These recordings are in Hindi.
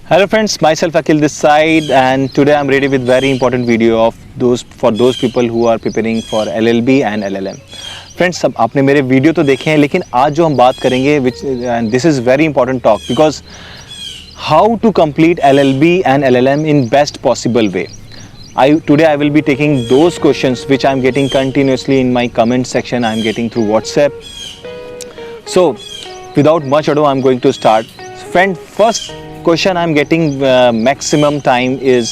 Hello friends, myself Akhil this side, and today I'm ready with very important video of those people who are preparing for LLB and LLM. Friends, सब आपने मेरे वीडियो तो देखे हैं, लेकिन आज जो हम बात करेंगे and this is very important talk because how to complete LLB and LLM in best possible way. Today I will be taking those questions which I'm getting continuously in my comment section. I'm getting through WhatsApp. So without much ado, I'm going to start. Friend, first question I'm getting maximum time is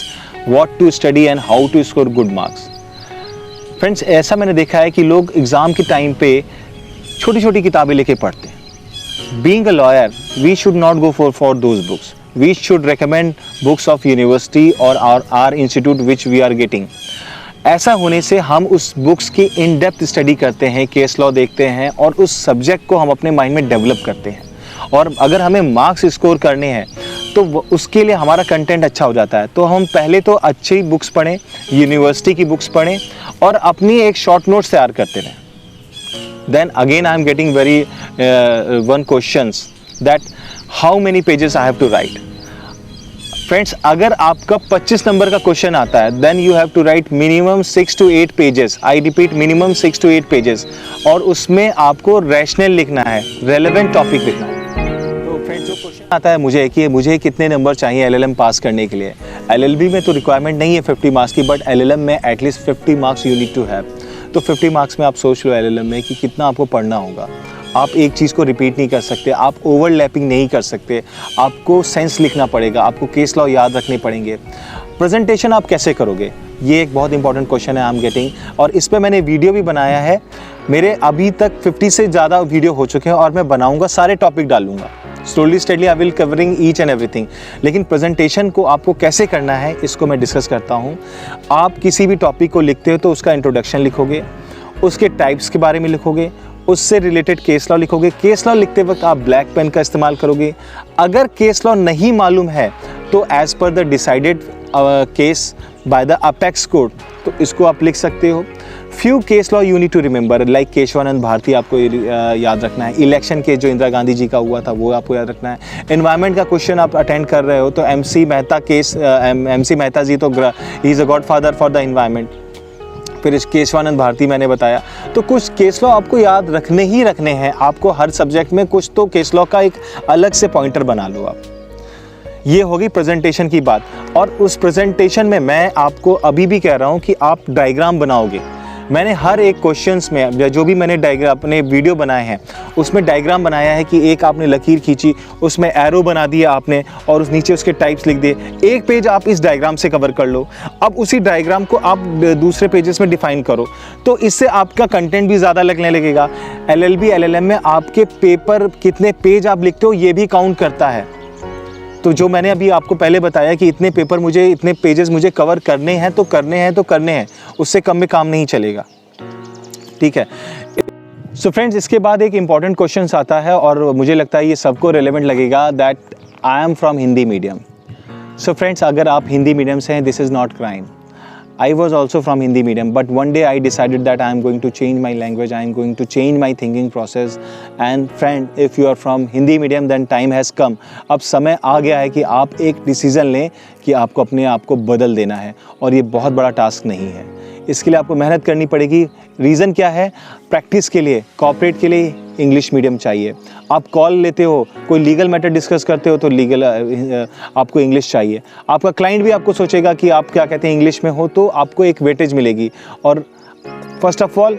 what to study and how to score good marks. Friends, ऐसा मैंने देखा है कि लोग एग्ज़ाम के टाइम पे छोटी छोटी किताबें लेके पढ़ते हैं. Being a lawyer, we should not go for those books. We should recommend books of university or our institute which we are getting. ऐसा होने से हम उस बुक्स की इन डेप्थ स्टडी करते हैं, केस लॉ देखते हैं और उस सब्जेक्ट को हम अपने माइंड में डेवलप करते हैं. और अगर हमें मार्क्स स्कोर करने हैं तो उसके लिए हमारा कंटेंट अच्छा हो जाता है. तो हम पहले तो अच्छी बुक्स पढ़ें, यूनिवर्सिटी की बुक्स पढ़ें और अपनी एक शॉर्ट नोट्स तैयार करते रहें. Then again I am getting very one questions that how many pages I have to write. Friends, अगर आपका 25 नंबर का क्वेश्चन आता है then you have to write minimum 6 to 8 pages. I repeat, minimum 6 to 8 pages. और उसमें आपको रैशनल लिखना है, रेलेवेंट टॉपिक लिखना है. तो फ्रेंड्स, जो क्वेश्चन आता है मुझे कितने नंबर चाहिए LLM पास करने के लिए. LLB में तो रिक्वायरमेंट नहीं है 50 मार्क्स की, बट LLM में at least 50 marks you need to have. तो 50 मार्क्स में आप सोच लो LLM में कि कितना आपको पढ़ना होगा. आप एक चीज़ को रिपीट नहीं कर सकते, आप ओवरलैपिंग नहीं कर सकते, आपको सेंस लिखना पड़ेगा, आपको केस लॉ याद रखने पड़ेंगे. प्रेजेंटेशन आप कैसे करोगे, ये एक बहुत इंपॉर्टेंट क्वेश्चन है आई एम गेटिंग. और इस पर मैंने वीडियो भी बनाया है. मेरे अभी तक 50 से ज़्यादा वीडियो हो चुके हैं और मैं बनाऊंगा, सारे टॉपिक डालूंगा. Slowly steadily I will covering each and everything. लेकिन प्रेजेंटेशन को आपको कैसे करना है इसको मैं डिस्कस करता हूँ. आप किसी भी टॉपिक को लिखते हो तो उसका इंट्रोडक्शन लिखोगे, उसके टाइप्स के बारे में लिखोगे, उससे रिलेटेड केस लॉ लिखोगे. केस लॉ लिखते वक्त आप ब्लैक पेन का इस्तेमाल करोगे. अगर केस लॉ नहीं मालूम है तो as per the decided case by the apex court, तो इसको आप लिख सकते हो. Few case law you need to remember, like Keshavananda Bharati आपको याद रखना है. इलेक्शन के जो इंदिरा गांधी जी का हुआ था वो आपको याद रखना है. एनवायरनमेंट का क्वेश्चन आप अटेंड कर रहे हो तो MC Mehta case, MC Mehta ji तो he is a godfather for the environment. फिर इस केशवानंद भारती मैंने बताया. तो कुछ केस लॉ आपको याद रखने हैं. आपको हर सब्जेक्ट में कुछ तो केस लॉ का एक अलग से पॉइंटर बना लो आप. ये होगी प्रेजेंटेशन की बात. और उस प्रेजेंटेशन में मैं आपको अभी भी कह रहा हूँ कि आप डायग्राम बनाओगे. मैंने हर एक क्वेश्चंस में जो भी मैंने डायग्राम अपने वीडियो बनाए हैं उसमें डायग्राम बनाया है कि एक आपने लकीर खींची, उसमें एरो बना दिया आपने और उस नीचे उसके टाइप्स लिख दिए. एक पेज आप इस डायग्राम से कवर कर लो. अब उसी डायग्राम को आप दूसरे पेजेस में डिफाइन करो. तो इससे आपका कंटेंट भी ज़्यादा लगने लगेगा. LLB LLM में आपके पेपर कितने पेज आप लिखते हो ये भी काउंट करता है. तो जो मैंने अभी आपको पहले बताया कि इतने पेजेस मुझे कवर करने हैं तो करने हैं, उससे कम में काम नहीं चलेगा. ठीक है. सो फ्रेंड्स, इसके बाद एक इम्पॉर्टेंट क्वेश्चन आता है और मुझे लगता है ये सबको रेलेवेंट लगेगा, that I am from Hindi medium. So friends, अगर आप हिंदी मीडियम से हैं, this is not crime. I was also from Hindi medium, but one day I decided that I am going to change my language, I am going to change my thinking process. And friend, if you are from Hindi medium, then time has come. अब समय आ गया है कि आप एक डिसीज़न लें कि आपको अपने आप को बदल देना है. और ये बहुत बड़ा टास्क नहीं है. इसके लिए आपको मेहनत करनी पड़ेगी. रीज़न क्या है? प्रैक्टिस के लिए, कॉर्पोरेट के लिए इंग्लिश मीडियम चाहिए. आप कॉल लेते हो, कोई लीगल मैटर डिस्कस करते हो तो लीगल आपको इंग्लिश चाहिए. आपका क्लाइंट भी आपको सोचेगा कि आप क्या कहते हैं इंग्लिश में हो, तो आपको एक वेटेज मिलेगी. और फर्स्ट ऑफ ऑल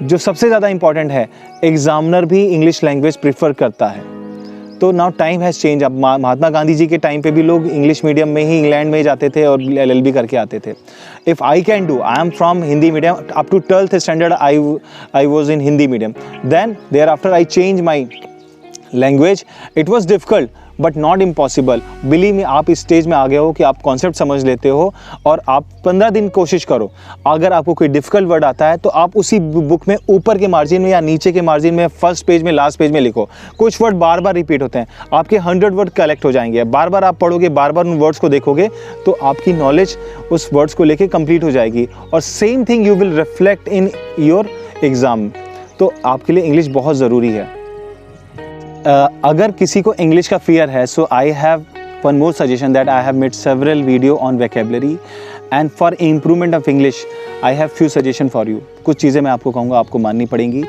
जो सबसे ज़्यादा इंपॉर्टेंट है, एग्जामिनर भी इंग्लिश लैंग्वेज प्रीफर करता है. तो नाउ टाइम हैज़ चेंज. अब महात्मा गांधी जी के टाइम पे भी लोग इंग्लिश मीडियम में ही इंग्लैंड में जाते थे और LLB करके आते थे. If I can do, I am from Hindi medium up to 12th standard I was in Hindi medium. Then there after I change my language. It was difficult but not impossible. Believe me, आप इस स्टेज में आ गए हो कि आप कॉन्सेप्ट समझ लेते हो और आप 15 दिन कोशिश करो. अगर आपको कोई डिफ़िकल्ट वर्ड आता है तो आप उसी बुक में ऊपर के मार्जिन में या नीचे के मार्जिन में, फर्स्ट पेज में, लास्ट पेज में लिखो. कुछ वर्ड बार बार रिपीट होते हैं, आपके 100 वर्ड कलेक्ट हो जाएंगे. बार बार आप पढ़ोगे, बार बार उन वर्ड्स को देखोगे तो आपकी नॉलेज उस वर्ड्स को लेके कंप्लीट हो जाएगी. और same thing you will reflect in your exam. तो आपके लिए इंग्लिश बहुत ज़रूरी है. अगर किसी को इंग्लिश का फियर है, so I have one more suggestion that I have made several video on vocabulary and for improvement of English I have few suggestion for you. कुछ चीज़ें मैं आपको कहूँगा, आपको माननी पड़ेंगी.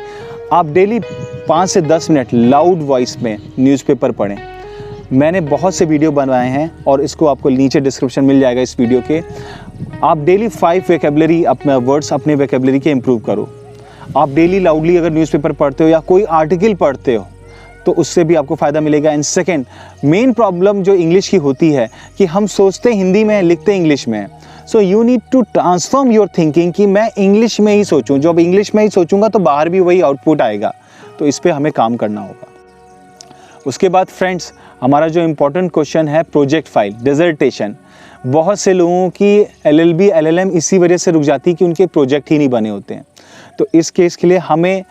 आप डेली 5 से 10 मिनट लाउड वॉइस में न्यूज़पेपर पढ़ें. मैंने बहुत से वीडियो बनवाए हैं और इसको आपको नीचे डिस्क्रिप्शन मिल जाएगा इस वीडियो के. आप डेली 5 वोकैबुलरी अपने वर्ड्स अपने वोकैबुलरी के इम्प्रूव करो. आप डेली लाउडली अगर न्यूज़पेपर पढ़ते हो या कोई आर्टिकल पढ़ते हो तो उससे भी आपको फ़ायदा मिलेगा. एंड सेकेंड, मेन प्रॉब्लम जो इंग्लिश की होती है कि हम सोचते हिंदी में, लिखते इंग्लिश में. So you need to transform your thinking कि मैं इंग्लिश में ही सोचूं. जब इंग्लिश में ही सोचूंगा तो बाहर भी वही आउटपुट आएगा. तो इस पर हमें काम करना होगा. उसके बाद फ्रेंड्स, हमारा जो इम्पोर्टेंट क्वेश्चन है प्रोजेक्ट फाइल, डिसर्टेशन. बहुत से लोगों की LLB LLM इसी वजह से रुक जाती है कि उनके प्रोजेक्ट ही नहीं बने होते हैं. तो इस केस के लिए हमें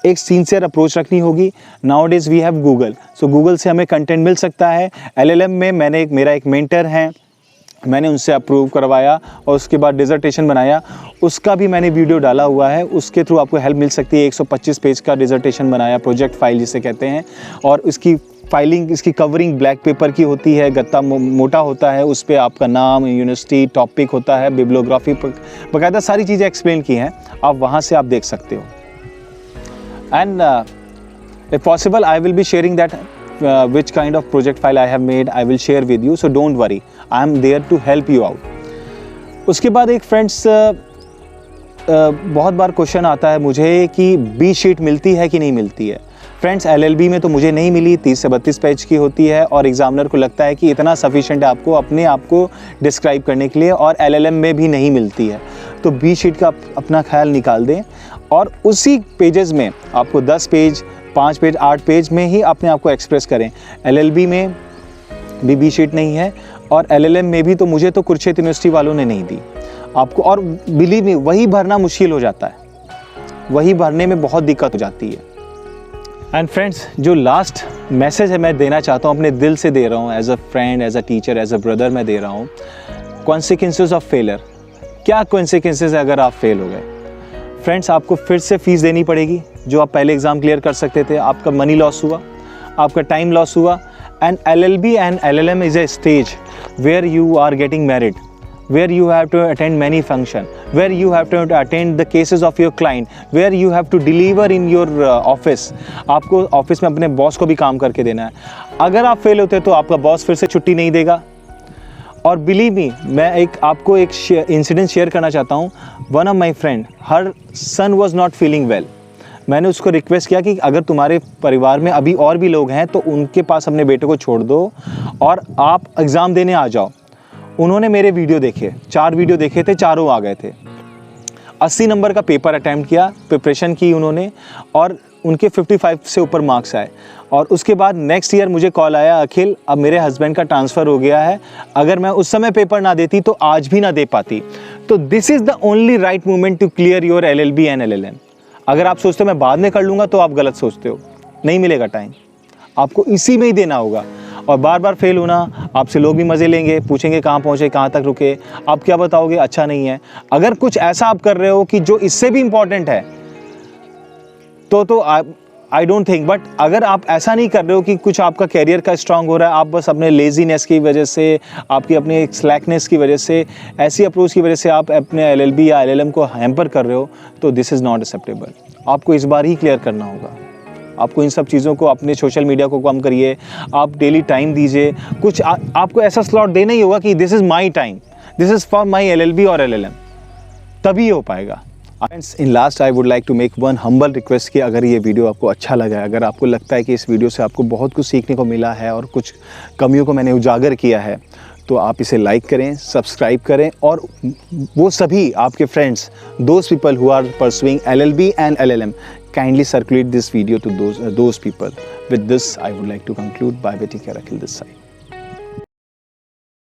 एक सिंसियर अप्रोच रखनी होगी. Nowadays we have Google. So Google से हमें कंटेंट मिल सकता है. LLM में मेरा एक मेंटर है, मैंने उनसे अप्रूव करवाया और उसके बाद डिसर्टेशन बनाया. उसका भी मैंने वीडियो डाला हुआ है. उसके थ्रू आपको हेल्प मिल सकती है. 125 पेज का डिसर्टेशन बनाया, प्रोजेक्ट फाइल जिसे कहते हैं. और इसकी फाइलिंग, इसकी कवरिंग ब्लैक पेपर की होती है, गत्ता मोटा होता है, उस पर आपका नाम, यूनिवर्सिटी, टॉपिक होता है, बिब्लियोग्राफी, बाकायदा सारी चीज़ें एक्सप्लेन की हैं. आप वहाँ से आप देख सकते हो. And if possible I will be sharing that which kind of project file I have made, I will share with you, so don't worry, I am there to help you out. उसके बाद एक फ्रेंड्स, बहुत बार क्वेश्चन आता है मुझे कि बी शीट मिलती है कि नहीं मिलती है. फ्रेंड्स, LLB में तो मुझे नहीं मिली. 30 से 32 पेज की होती है और एग्जामिनर को लगता है कि इतना सफिशिएंट है आपको अपने आप को डिस्क्राइब करने के लिए, और LLM में भी नहीं मिलती है. तो बी शीट का अपना ख्याल निकाल दें और उसी पेजेस में आपको 10 पेज, 5 पेज, 8 पेज में ही अपने आप को एक्सप्रेस करें. LLB में भी बी शीट नहीं है और LLM में भी तो मुझे तो कुरुक्षेत्र यूनिवर्सिटी वालों ने नहीं दी आपको. और बिलीव मी, वही भरना मुश्किल हो जाता है, वही भरने में बहुत दिक्कत हो जाती है. एंड फ्रेंड्स, जो लास्ट मैसेज है मैं देना चाहता हूँ, अपने दिल से दे रहा हूँ, as a friend, as a teacher, as a brother मैं दे रहा हूँ. Consequences of failure. क्या कॉन्सिक्वेंसेस है अगर आप फेल हो गए? फ्रेंड्स, आपको फिर से फीस देनी पड़ेगी. जो आप पहले एग्ज़ाम क्लियर कर सकते थे, आपका मनी लॉस हुआ, आपका टाइम लॉस हुआ. And LLB and LLM is a stage where you are getting married, where you have to attend many function, where you have to attend the cases of your client, where you have to deliver in your office. आपको ऑफिस में अपने बॉस को भी काम करके देना है. अगर आप फेल होते तो आपका बॉस फिर से छुट्टी नहीं देगा. और बिलीव मी, मैं आपको एक इंसिडेंट शेयर करना चाहता हूँ. One of my friend, her son was not feeling well. मैंने उसको रिक्वेस्ट किया कि अगर तुम्हारे परिवार में अभी और भी लोग हैं तो उनके पास अपने बेटे को छोड़ दो और आप एग्ज़ाम देने आ जाओ. उन्होंने मेरे वीडियो देखे, 4 वीडियो देखे थे, चारों आ गए थे. 80 नंबर का पेपर अटैम्प्ट किया, प्रिपरेशन की उन्होंने, और उनके 55 से ऊपर मार्क्स आए. और उसके बाद नेक्स्ट ईयर मुझे कॉल आया, अखिल अब मेरे हस्बैंड का ट्रांसफ़र हो गया है, अगर मैं उस समय पेपर ना देती तो आज भी ना दे पाती. तो this is the only right moment to clear your LLB and LLM. अगर आप सोचते हो मैं बाद में कर लूँगा तो आप गलत सोचते हो. नहीं मिलेगा टाइम, आपको इसी में ही देना होगा. और बार बार फेल होना, आपसे लोग भी मज़े लेंगे, पूछेंगे कहाँ पहुँचे, कहाँ तक रुके, आप क्या बताओगे, अच्छा नहीं है. अगर कुछ ऐसा आप कर रहे हो कि जो इससे भी इम्पॉर्टेंट है तो आई डोंट थिंक. बट अगर आप ऐसा नहीं कर रहे हो कि कुछ आपका कैरियर का स्ट्रांग हो रहा है, आप बस अपने लेजीनेस की वजह से, आपकी अपने स्लैकनेस की वजह से, ऐसी अप्रोच की वजह से आप अपने LLB या LLM को हैम्पर कर रहे हो, तो दिस इज़ नॉट एक्सेप्टेबल. आपको इस बार ही क्लियर करना होगा. आपको इन सब चीज़ों को, अपने सोशल मीडिया को कम करिए, आप डेली टाइम दीजिए. कुछ आपको ऐसा स्लॉट देना ही होगा कि this is my time, this is for my LLB और LLM, तभी हो पाएगा. Friends, in last I would like to make one humble request कि अगर ये वीडियो आपको अच्छा लगा है, अगर आपको लगता है कि इस वीडियो से आपको बहुत कुछ सीखने को मिला है और कुछ कमियों को मैंने उजागर किया है, तो आप इसे लाइक करें, सब्सक्राइब करें, और वो सभी आपके friends, those people who are pursuing LLB and LLM, kindly circulate this video to those people. With this, I would like to conclude. Bye bye, take care, Akhil this side.